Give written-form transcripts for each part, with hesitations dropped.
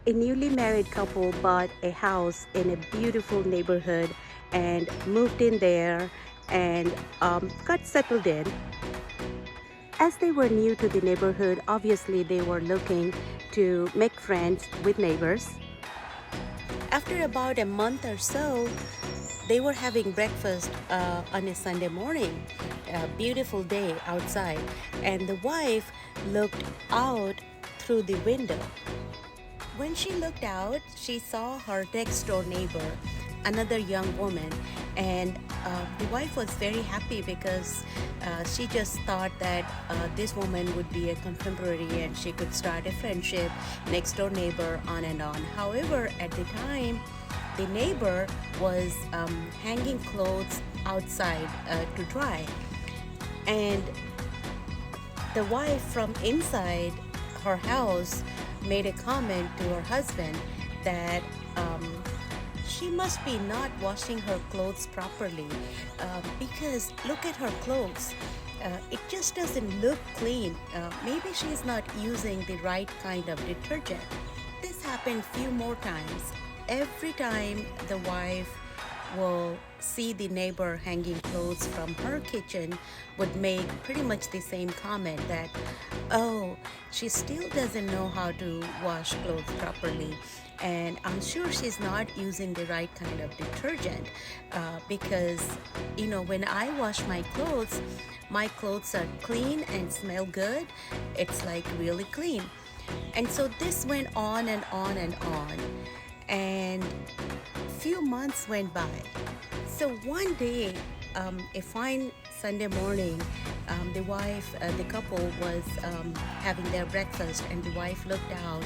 A newly married couple bought a house in a beautiful neighborhood and moved in there and got settled in. As they were new to the neighborhood, obviously they were looking to make friends with neighbors. After about a month or so, they were having breakfast on a Sunday morning, a beautiful day outside, and the wife looked out through the window. When she looked out, she saw her next door neighbor, another young woman, and the wife was very happy because she just thought that this woman would be a contemporary and she could start a friendship, next door neighbor, on and on. However, at the time, the neighbor was hanging clothes outside to dry, and the wife from inside her house made a comment to her husband that she must be not washing her clothes properly because look at her clothes. It just doesn't look clean. Maybe she's not using the right kind of detergent. This happened few more times. Every time the wife will see the neighbor hanging clothes from her kitchen would make pretty much the same comment that, oh, she still doesn't know how to wash clothes properly, and I'm sure she's not using the right kind of detergent because when I wash my clothes are clean and smell good. It's like really clean. And so this went on and on and on, and few months went by. So one day, a fine Sunday morning, the couple was having their breakfast, and the wife looked out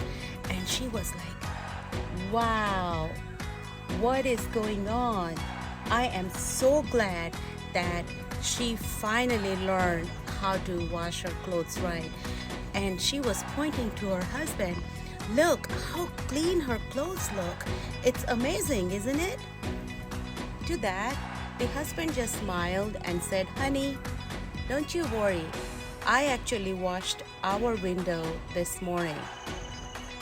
and she was like, wow, what is going on? I am so glad that she finally learned how to wash her clothes right. And she was pointing to her husband. Look how clean her clothes look. It's amazing, isn't it? To that, the husband just smiled and said, honey, don't you worry. I actually washed our window this morning.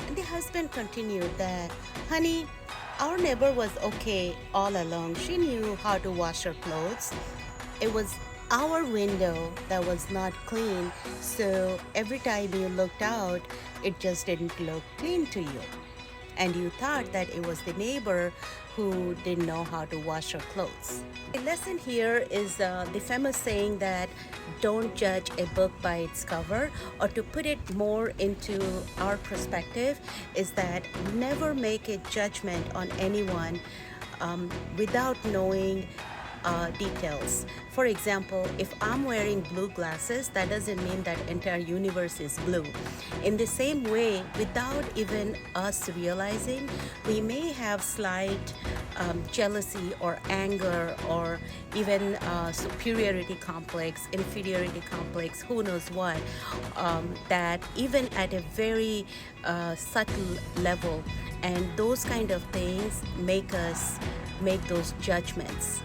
And the husband continued that, honey, our neighbor was okay all along. She knew how to wash her clothes. It was our window that was not clean, so every time you looked out, it just didn't look clean to you. And you thought that it was the neighbor who didn't know how to wash her clothes. The lesson here is the famous saying that don't judge a book by its cover, or to put it more into our perspective, is that never make a judgment on anyone without knowing details. For example, if I'm wearing blue glasses, that doesn't mean that entire universe is blue. In the same way, without even us realizing, we may have slight jealousy or anger or even superiority complex, inferiority complex, who knows what, that even at a very subtle level, and those kind of things make us make those judgments.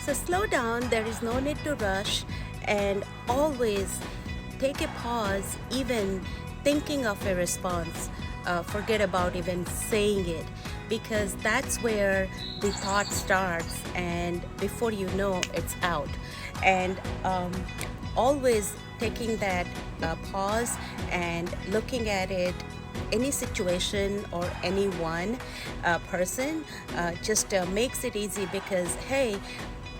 So slow down, there is no need to rush, and always take a pause, even thinking of a response. Forget about even saying it, because that's where the thought starts, and before you know, it's out. And always taking that pause and looking at it, any situation or any one person just makes it easy, because hey,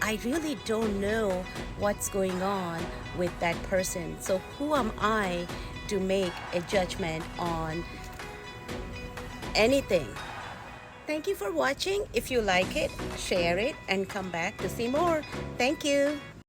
I really don't know what's going on with that person. So who am I to make a judgment on anything? Thank you for watching. If you like it, share it and come back to see more. Thank you.